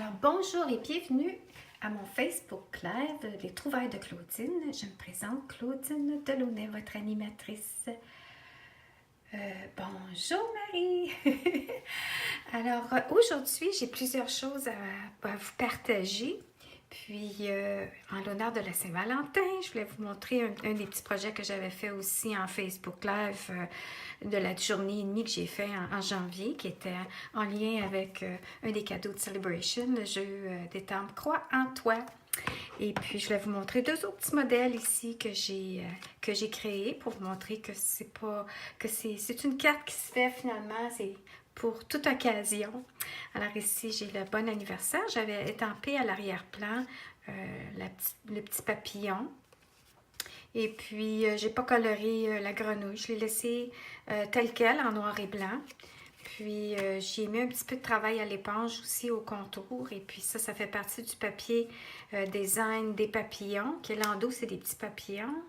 Alors, bonjour et bienvenue à mon Facebook Live, Les Trouvailles de Claudine. Je me présente, Claudine Delaunay, votre animatrice. Bonjour Marie! Alors, aujourd'hui, j'ai plusieurs choses à vous partager. Puis, en l'honneur de la Saint-Valentin, je voulais vous montrer un des petits projets que j'avais fait aussi en Facebook Live de la journée et demie que j'ai fait en janvier, qui était en lien avec un des cadeaux de Celebration, le jeu d'étampes Croix en toi. Et puis, je vais vous montrer deux autres petits modèles ici que j'ai créés pour vous montrer que c'est une carte qui se fait finalement, c'est pour toute occasion. Alors ici, j'ai le bon anniversaire. J'avais étampé à l'arrière-plan le petit papillon. Et puis, j'ai pas coloré la grenouille. Je l'ai laissé tel quel, en noir et blanc. Puis, j'ai mis un petit peu de travail à l'éponge aussi au contour. Et puis, ça fait partie du papier design des papillons. Qui est l'endos, c'est des petits papillons.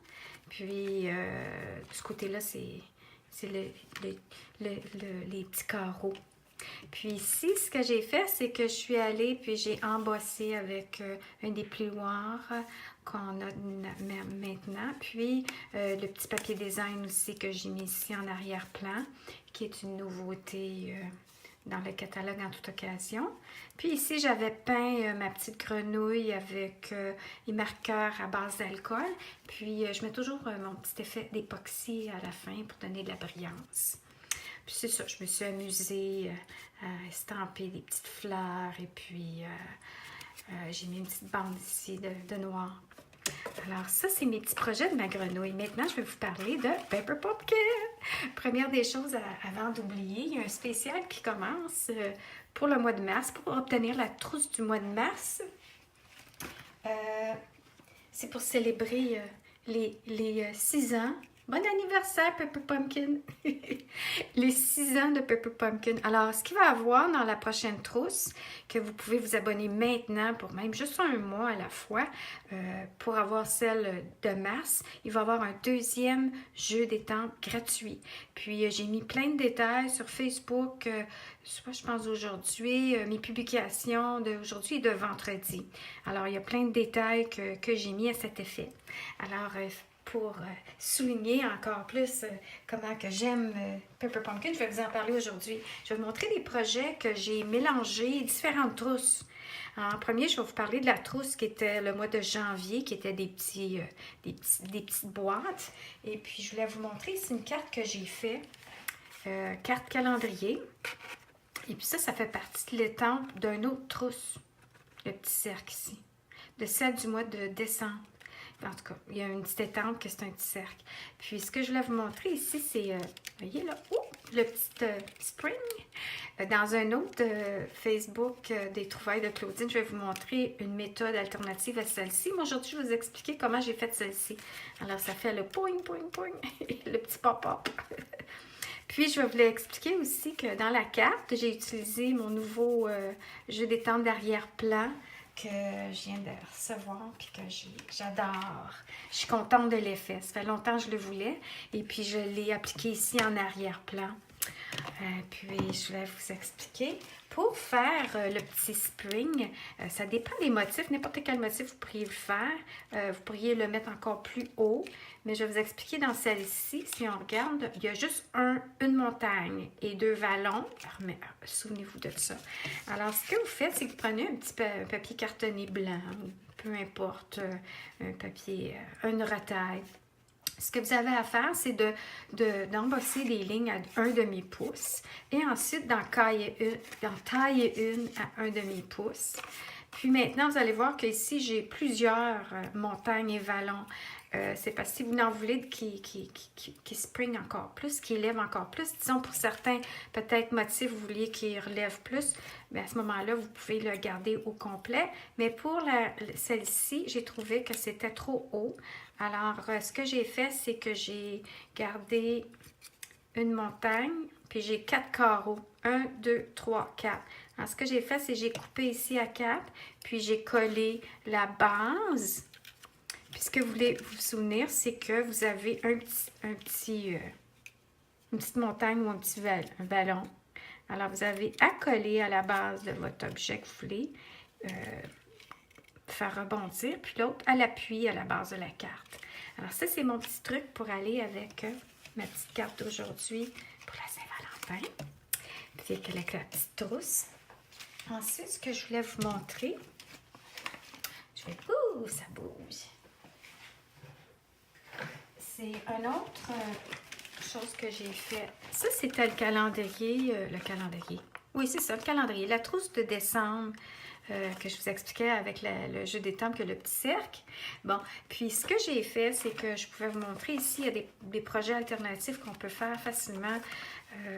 Puis, de ce côté-là, c'est les petits carreaux. Puis ici, ce que j'ai fait, c'est que je suis allée, puis j'ai embossé avec un déplioir qu'on a maintenant. Puis le petit papier design aussi que j'ai mis ici en arrière-plan, qui est une nouveauté dans le catalogue en toute occasion. Puis ici, j'avais peint ma petite grenouille avec les marqueurs à base d'alcool. Puis je mets toujours mon petit effet d'époxy à la fin pour donner de la brillance. Puis c'est ça, je me suis amusée à estamper des petites fleurs et puis j'ai mis une petite bande ici de noir. Alors ça, c'est mes petits projets de ma grenouille. Maintenant, je vais vous parler de Pepper Pumpkin. Première des choses, avant d'oublier, il y a un spécial qui commence pour le mois de mars, pour obtenir la trousse du mois de mars. C'est pour célébrer les 6 ans. Bon anniversaire, Pepper Pumpkin! Les 6 ans de Pepper Pumpkin. Alors, ce qu'il va y avoir dans la prochaine trousse, que vous pouvez vous abonner maintenant pour même juste un mois à la fois, pour avoir celle de mars, il va y avoir un deuxième jeu d'étampes gratuit. Puis, j'ai mis plein de détails sur Facebook, je pense aujourd'hui, mes publications d'aujourd'hui et de vendredi. Alors, il y a plein de détails que j'ai mis à cet effet. Alors, pour souligner encore plus comment que j'aime Pepper Pumpkin, je vais vous en parler aujourd'hui. Je vais vous montrer des projets que j'ai mélangés, différentes trousses. En premier, je vais vous parler de la trousse qui était le mois de janvier, qui était des petites boîtes. Et puis, je voulais vous montrer ici une carte que j'ai faite, carte calendrier. Et puis ça fait partie de l'étampe d'une autre trousse, le petit cercle ici, de celle du mois de décembre. En tout cas, il y a une petite étampe que c'est un petit cercle. Puis, ce que je voulais vous montrer ici, c'est, voyez là, le petit spring. Dans un autre Facebook des Trouvailles de Claudine, je vais vous montrer une méthode alternative à celle-ci. Moi, aujourd'hui, je vais vous expliquer comment j'ai fait celle-ci. Alors, ça fait le poing, poing, poing, le petit pop-up. Puis, je vais vous l'expliquer aussi que dans la carte, j'ai utilisé mon nouveau jeu d'étampes d'arrière-plan que je viens de recevoir et que j'adore. Je suis contente de l'effet. Ça fait longtemps que je le voulais. Et puis, je l'ai appliqué ici en arrière-plan. Puis, je vais vous expliquer. Pour faire le petit spring, ça dépend des motifs. N'importe quel motif, vous pourriez le faire. Vous pourriez le mettre encore plus haut. Mais je vais vous expliquer dans celle-ci. Si on regarde, il y a juste une montagne et 2 vallons. Mais souvenez-vous de ça. Alors, ce que vous faites, c'est que vous prenez un petit papier cartonné blanc, peu importe, un papier, une rataille. Ce que vous avez à faire, c'est d'embosser les lignes à 1 demi-pouce et ensuite d'en tailler une à 1 demi-pouce. Puis maintenant, vous allez voir qu'ici, j'ai plusieurs montagnes et vallons. C'est parce que si vous en voulez qui spring encore plus, qui élève encore plus, disons pour certains, peut-être motifs, vous vouliez qu'il relève plus, mais à ce moment-là, vous pouvez le garder au complet. Mais pour celle-ci, j'ai trouvé que c'était trop haut. Alors, ce que j'ai fait, c'est que j'ai gardé une montagne, puis j'ai 4 carreaux. 1, 2, 3, 4. Alors, ce que j'ai fait, c'est que j'ai coupé ici à 4, puis j'ai collé la base. Puis ce que vous voulez vous souvenir, c'est que vous avez une petite montagne ou un vallon. Alors, vous avez à coller à la base de votre objet que vous voulez. faire rebondir, puis l'autre à l'appui à la base de la carte. Alors ça, c'est mon petit truc pour aller avec ma petite carte d'aujourd'hui pour la Saint-Valentin. Puis avec la petite trousse. Ensuite, ce que je voulais vous montrer, je vais... Ouh, ça bouge! C'est une autre chose que j'ai fait. Ça, c'était le calendrier. Oui, c'est ça, le calendrier. La trousse de décembre que je vous expliquais avec le jeu des temples, que le petit cercle. Bon, puis ce que j'ai fait, c'est que je pouvais vous montrer ici, il y a des projets alternatifs qu'on peut faire facilement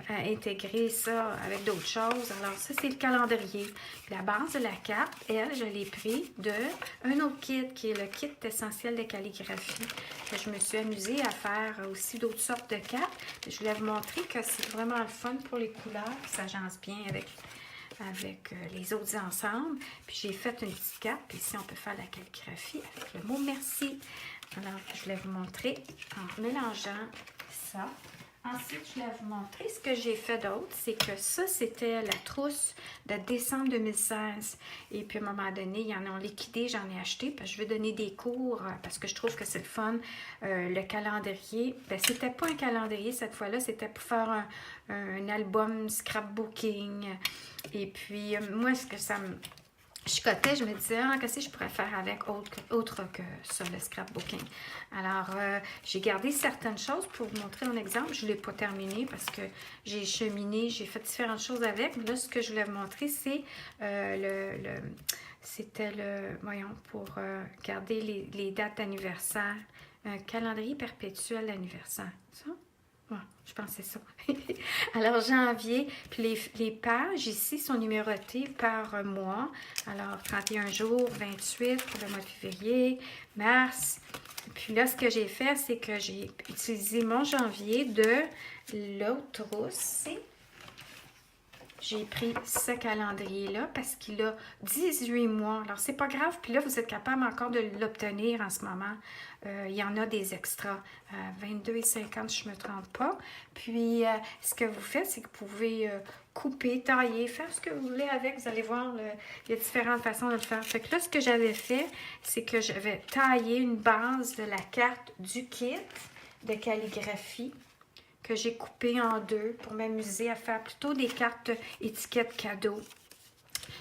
à intégrer ça avec d'autres choses. Alors ça, c'est le calendrier. La base de la carte, elle, je l'ai pris d'un autre kit, qui est le kit essentiel de calligraphie, que je me suis amusée à faire aussi d'autres sortes de cartes. Je voulais vous montrer que c'est vraiment le fun pour les couleurs, ça agence bien avec les autres ensemble. Puis j'ai fait une petite carte, puis ici on peut faire la calligraphie avec le mot merci. Alors je voulais vous montrer en mélangeant ça. Ensuite, je voulais vous montrer ce que j'ai fait d'autre, c'est que ça, c'était la trousse de décembre 2016. Et puis, à un moment donné, ils en ont liquidé, j'en ai acheté, parce que je veux donner des cours, parce que je trouve que c'est le fun. Le calendrier, ben, c'était pas un calendrier cette fois-là, c'était pour faire un album scrapbooking. Et puis, moi, ce que ça me chicotais, je me disais, qu'est-ce que je pourrais faire avec autre que ça, le scrapbooking. Alors, j'ai gardé certaines choses pour vous montrer un exemple. Je ne l'ai pas terminé parce que j'ai cheminé, j'ai fait différentes choses avec. Mais là, ce que je voulais vous montrer, c'est voyons, pour garder les dates d'anniversaire, un calendrier perpétuel d'anniversaire. Ça? Ouais, je pensais ça. Alors, janvier, puis les pages ici sont numérotées par mois. Alors, 31 jours, 28 pour le mois de février, mars. Puis là, ce que j'ai fait, c'est que j'ai utilisé mon janvier de l'autre trousse. J'ai pris ce calendrier-là parce qu'il a 18 mois. Alors, c'est pas grave. Puis là, vous êtes capable encore de l'obtenir en ce moment. Il y en a des extras. 22,50 si je ne me trompe pas. Puis, ce que vous faites, c'est que vous pouvez couper, tailler, faire ce que vous voulez avec. Vous allez voir, il y a différentes façons de le faire. Fait que là, ce que j'avais fait, c'est que j'avais taillé une base de la carte du kit de calligraphie que j'ai coupé en deux pour m'amuser à faire plutôt des cartes étiquettes cadeaux.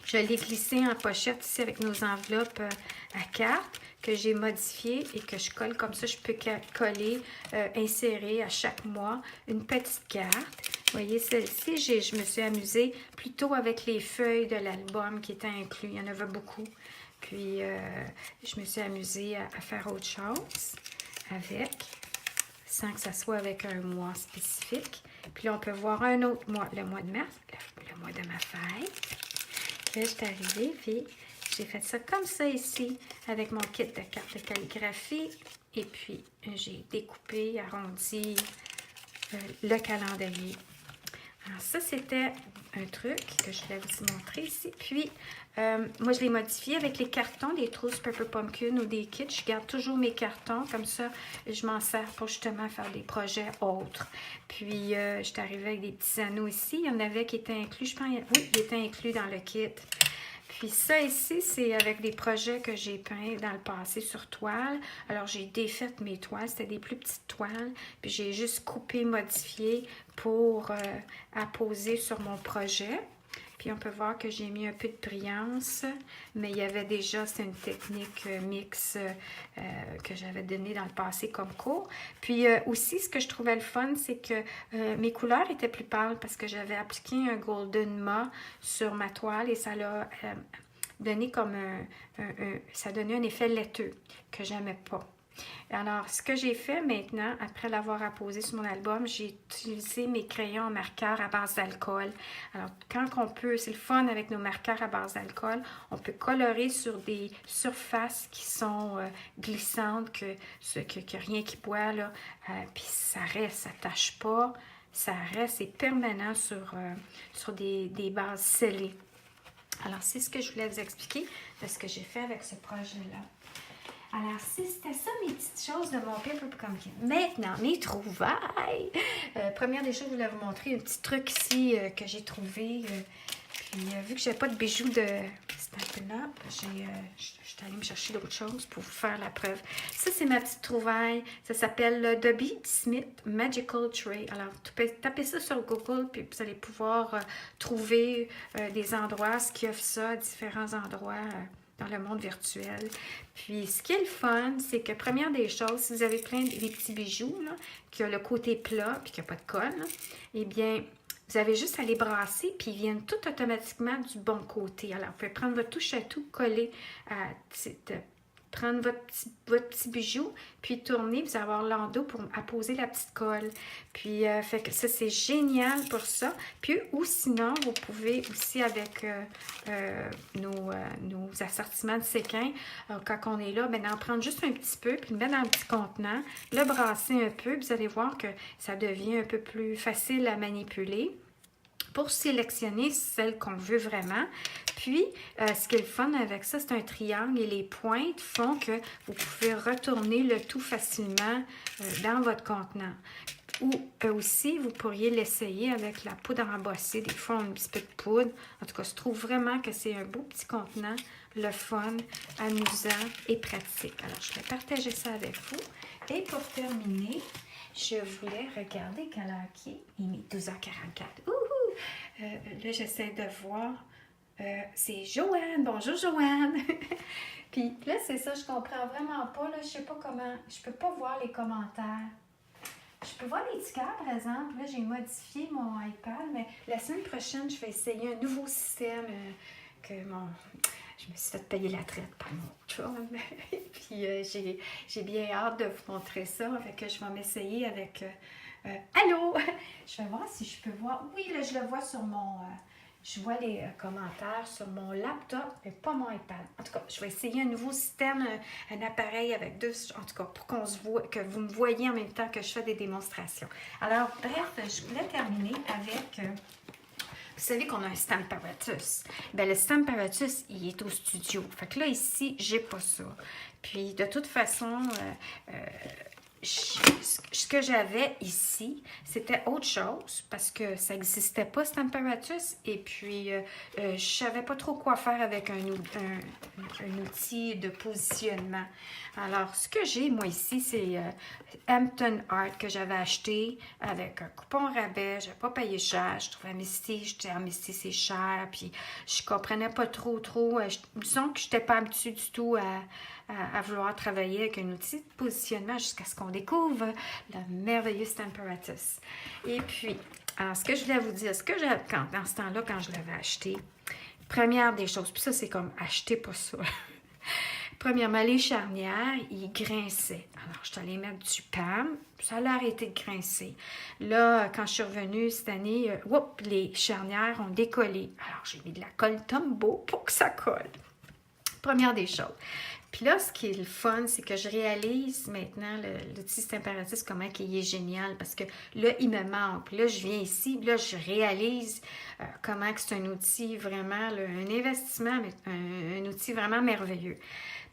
Je l'ai glissé en pochette ici avec nos enveloppes à cartes que j'ai modifiées et que je colle comme ça. Je peux coller, insérer à chaque mois une petite carte. Vous voyez, celle-ci, je me suis amusée plutôt avec les feuilles de l'album qui étaient inclus. Il y en avait beaucoup. Puis, je me suis amusée à faire autre chose avec, sans que ça soit avec un mois spécifique. Puis là, on peut voir un autre mois, le mois de mars, le mois de ma fête. Là, je suis arrivée, puis j'ai fait ça comme ça ici, avec mon kit de cartes de calligraphie. Et puis, j'ai découpé, arrondi le calendrier. Alors ça, c'était un truc que je voulais vous montrer ici. Puis, moi, je l'ai modifié avec les cartons, des trousses Pepper Pumpkin ou des kits. Je garde toujours mes cartons, comme ça, je m'en sers pour justement faire des projets autres. Puis, je suis arrivée avec des petits anneaux ici. Il y en avait qui étaient inclus, je pense, oui, ils étaient inclus dans le kit. Puis ça ici, c'est avec des projets que j'ai peints dans le passé sur toile. Alors, j'ai défait mes toiles. C'était des plus petites toiles. Puis j'ai juste coupé, modifié pour apposer sur mon projet. Puis on peut voir que j'ai mis un peu de brillance, mais il y avait déjà, c'est une technique mix que j'avais donnée dans le passé comme cours. Puis aussi, ce que je trouvais le fun, c'est que mes couleurs étaient plus pâles parce que j'avais appliqué un Golden Ma sur ma toile et ça l'a donné comme ça donnait un effet laiteux que j'aimais pas. Alors, ce que j'ai fait maintenant, après l'avoir apposé sur mon album, j'ai utilisé mes crayons en marqueur à base d'alcool. Alors, quand on peut, c'est le fun avec nos marqueurs à base d'alcool, on peut colorer sur des surfaces qui sont glissantes, que rien qui boit, là, puis ça reste, ça ne tâche pas, ça reste, c'est permanent sur des bases scellées. Alors, c'est ce que je voulais vous expliquer de ce que j'ai fait avec ce projet-là. Alors, c'était ça mes petites choses de mon Pepper Pumpkin. Maintenant, mes trouvailles. Première des choses, je voulais vous montrer un petit truc ici que j'ai trouvé. Puis, vu que je n'avais pas de bijoux, c'est là, je suis allée me chercher d'autres choses pour vous faire la preuve. Ça, c'est ma petite trouvaille. Ça s'appelle le The Beadsmith Magical Tray. Alors, tu peux taper ça sur Google, puis vous allez pouvoir trouver des endroits, ce qui offre ça à différents endroits dans le monde virtuel. Puis, ce qui est le fun, c'est que, première des choses, si vous avez plein des petits bijoux, là, qui ont le côté plat, puis qui n'a pas de colle, là, eh bien, vous avez juste à les brasser, puis ils viennent tout automatiquement du bon côté. Alors, vous pouvez prendre votre touche à tout, coller, prendre votre petit bijou, puis tourner, vous allez avoir l'endos pour apposer la petite colle. Puis, fait que ça, c'est génial pour ça. Puis, ou sinon, vous pouvez aussi avec nos assortiments de séquins, quand on est là, en prendre juste un petit peu, puis le mettre dans un petit contenant, le brasser un peu, puis vous allez voir que ça devient un peu plus facile à manipuler pour sélectionner celle qu'on veut vraiment. Puis, ce qui est le fun avec ça, c'est un triangle et les pointes font que vous pouvez retourner le tout facilement dans votre contenant. Ou aussi, vous pourriez l'essayer avec la poudre embossée. Des fois, on a un petit peu de poudre. En tout cas, je trouve vraiment que c'est un beau petit contenant, le fun, amusant et pratique. Alors, je vais partager ça avec vous. Et pour terminer, je voulais regarder quelle heure qui est. Il est 12h44. Là, j'essaie de voir. C'est Joanne. Bonjour, Joanne. Puis là, c'est ça, je comprends vraiment pas. Là, je sais pas comment. Je peux pas voir les commentaires. Je peux voir les tickets, par exemple. Là, j'ai modifié mon iPad, mais la semaine prochaine, je vais essayer un nouveau système je me suis fait payer la traite par mon chum. Puis j'ai bien hâte de vous montrer ça. Fait que je vais m'essayer avec... allô? Je vais voir si je peux voir. Oui, là, je le vois sur mon... je vois les commentaires sur mon laptop, mais pas mon iPad. En tout cas, je vais essayer un nouveau système, un appareil avec deux... En tout cas, pour qu'on se voit, que vous me voyez en même temps que je fais des démonstrations. Alors, bref, je voulais terminer avec... vous savez qu'on a un Stamparatus. Bien, le Stamparatus, il est au studio. Fait que là, ici, j'ai pas ça. Puis, de toute façon... ce que j'avais ici, c'était autre chose parce que ça n'existait pas, Stamparatus. Et puis, je ne savais pas trop quoi faire avec un outil de positionnement. Alors, ce que j'ai, moi, ici, c'est Hampton Art que j'avais acheté avec un coupon rabais. Je n'avais pas payé cher. Je trouvais Misty, c'est cher. Puis, je comprenais pas trop. Disons que je n'étais pas habituée du tout à vouloir travailler avec un outil de positionnement jusqu'à ce qu'on découvre le merveilleux Stamparatus. Et puis, alors, ce que je voulais vous dire, dans ce temps-là, quand je l'avais acheté, première des choses, puis ça, c'est comme acheter pas ça. Premièrement, les charnières, ils grinçaient. Alors, je suis allée mettre du PAM, ça a arrêté de grincer. Là, quand je suis revenue cette année, les charnières ont décollé. Alors, j'ai mis de la colle Tombow pour que ça colle. Première des choses. Puis là, ce qui est le fun, c'est que je réalise maintenant l'outil Stamparatus, comment il est génial, parce que là, il me manque. Puis là, je viens ici, puis là, je réalise comment que c'est un outil vraiment, un investissement, mais un outil vraiment merveilleux.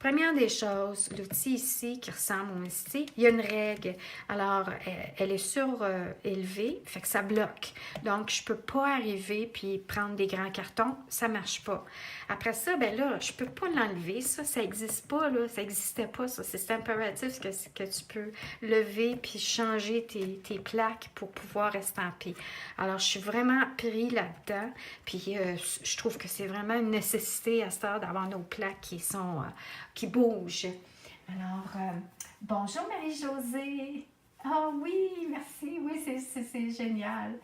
Première des choses, l'outil ici qui ressemble au Misty, il y a une règle. Alors, elle est surélevée, fait que ça bloque. Donc, je ne peux pas arriver puis prendre des grands cartons, ça ne marche pas. Après ça, ben là, je ne peux pas l'enlever. Ça n'existe pas, là. Ça n'existait pas, ça. C'est Stamparatus que tu peux lever puis changer tes plaques pour pouvoir estamper. Alors, je suis vraiment pris là-dedans. Puis, je trouve que c'est vraiment une nécessité à cette heure d'avoir nos plaques qui bougent. Alors, bonjour Marie-Josée. Ah oui, merci. Oui, c'est génial.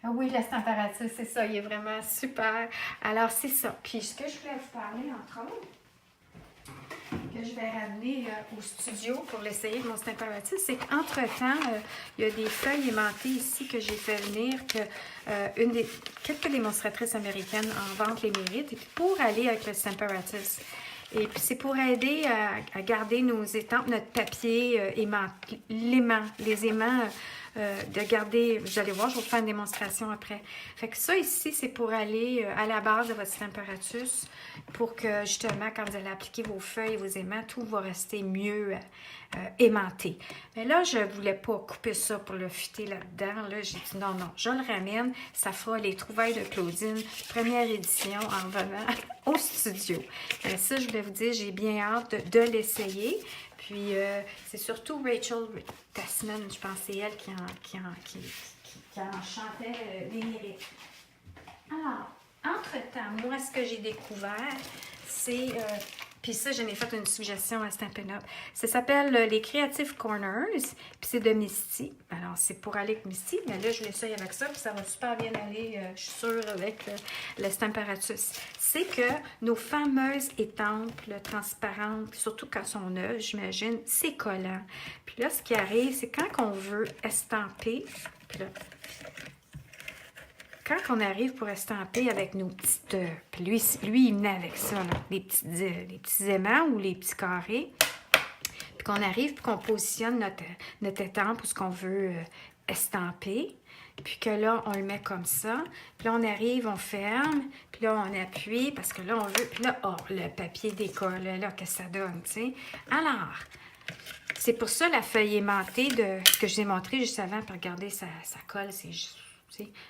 Oui, le Stamparatus, c'est ça, il est vraiment super. Alors, c'est ça. Puis, ce que je voulais vous parler, entre autres, que je vais ramener au studio pour l'essayer de mon Stamparatus, c'est qu'entre-temps, il y a des feuilles aimantées ici que j'ai fait venir, que quelques démonstratrices américaines en vendent les mérites, et puis pour aller avec le Stamparatus. Et puis, c'est pour aider à garder nos étampes, notre papier, les aimants de garder, vous allez voir, je vais vous faire une démonstration après. Fait que ça ici, c'est pour aller à la base de votre système apparatus pour que justement, quand vous allez appliquer vos feuilles, vos aimants, tout va rester mieux aimanté. Mais là, je ne voulais pas couper ça pour le fitter là-dedans. Là, j'ai dit non, non, je le ramène. Ça fera les trouvailles de Claudine, première édition en venant au studio. Mais ça, je voulais vous dire, j'ai bien hâte de l'essayer. Puis, c'est surtout Rachel Tasman, je pense, c'est elle qui en chantait les lyriques. Alors, entre-temps, moi, ce que j'ai découvert, c'est... puis ça, j'en ai fait une suggestion à Stampin' Up. Ça s'appelle les Creative Corners, puis c'est de Misty. Alors, c'est pour aller avec Misty, mais là, je l'essaye avec ça, puis ça va super bien aller, je suis sûre, avec le Stamparatus. C'est que nos fameuses étampes transparentes, surtout quand elles sont neuves, j'imagine, c'est collant. Puis là, ce qui arrive, c'est quand on veut estamper, puis là, quand on arrive pour estamper avec nos petites... puis lui, il venait avec ça, là, les petits aimants ou les petits carrés. Puis qu'on arrive, puis qu'on positionne notre étampe pour ce qu'on veut estamper. Puis que là, on le met comme ça. Puis là, on arrive, on ferme. Puis là, on appuie parce que là, on veut... Puis là, oh, le papier décolle, là, que ça donne, tu sais. Alors, c'est pour ça la feuille aimantée de ce que je vous ai montré juste avant. Puis regardez, ça colle, c'est juste...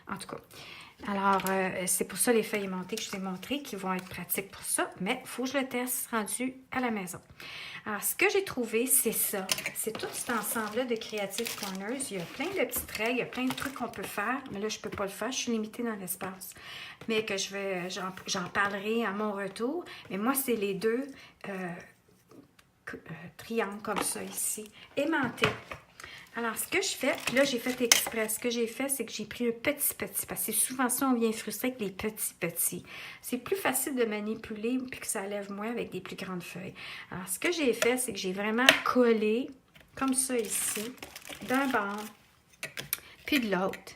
En tout cas, alors, c'est pour ça les feuilles aimantées que je vous ai montrées qui vont être pratiques pour ça, mais il faut que je le teste rendu à la maison. Alors, ce que j'ai trouvé, c'est ça. C'est tout cet ensemble-là de Creative Corners. Il y a plein de petites règles, il y a plein de trucs qu'on peut faire, mais là, je ne peux pas le faire, je suis limitée dans l'espace. Mais que j'en parlerai à mon retour. Mais moi, c'est les deux triangles comme ça ici, aimantés. Alors, ce que je fais, puis là, j'ai fait exprès. Ce que j'ai fait, c'est que j'ai pris un petit, parce que c'est souvent ça, on vient frustrer avec les petits. C'est plus facile de manipuler, puis que ça lève moins avec des plus grandes feuilles. Alors, ce que j'ai fait, c'est que j'ai vraiment collé, comme ça ici, d'un bord, puis de l'autre.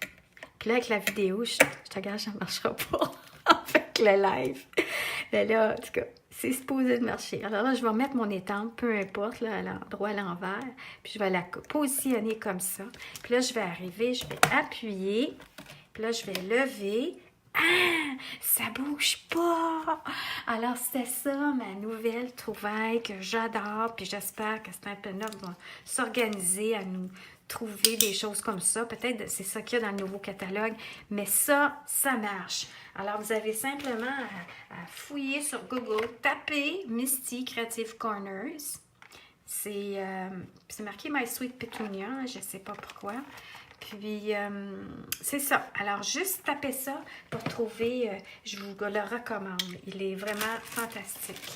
Puis là, avec la vidéo, je te gage, ça ne marchera pas avec le live. Mais là, en tout cas... c'est supposé de marcher. Alors là, je vais remettre mon étampe, peu importe, là, à l'endroit, à l'envers. Puis je vais la positionner comme ça. Puis là, je vais arriver, je vais appuyer. Puis là, je vais lever. Ah! Ça bouge pas! Alors, c'était ça, ma nouvelle trouvaille que j'adore. Puis j'espère que Stampin' Up va s'organiser à nous trouver des choses comme ça. Peut-être c'est ça qu'il y a dans le nouveau catalogue. Mais ça marche. Alors, vous avez simplement à fouiller sur Google, taper Misty Creative Corners. C'est marqué My Sweet Petunia, je ne sais pas pourquoi. Puis, c'est ça. Alors, juste tapez ça pour trouver, je vous le recommande. Il est vraiment fantastique.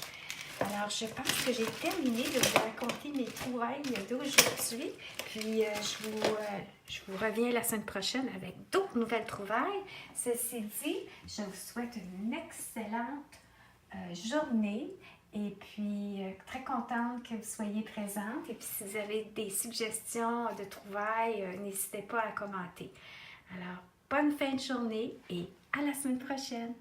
Alors, je pense que j'ai terminé de vous raconter mes trouvailles d'aujourd'hui. Puis, je vous reviens la semaine prochaine avec d'autres nouvelles trouvailles. Ceci dit, je vous souhaite une excellente journée. Et puis, très contente que vous soyez présente. Et puis, si vous avez des suggestions de trouvailles, n'hésitez pas à commenter. Alors, bonne fin de journée et à la semaine prochaine.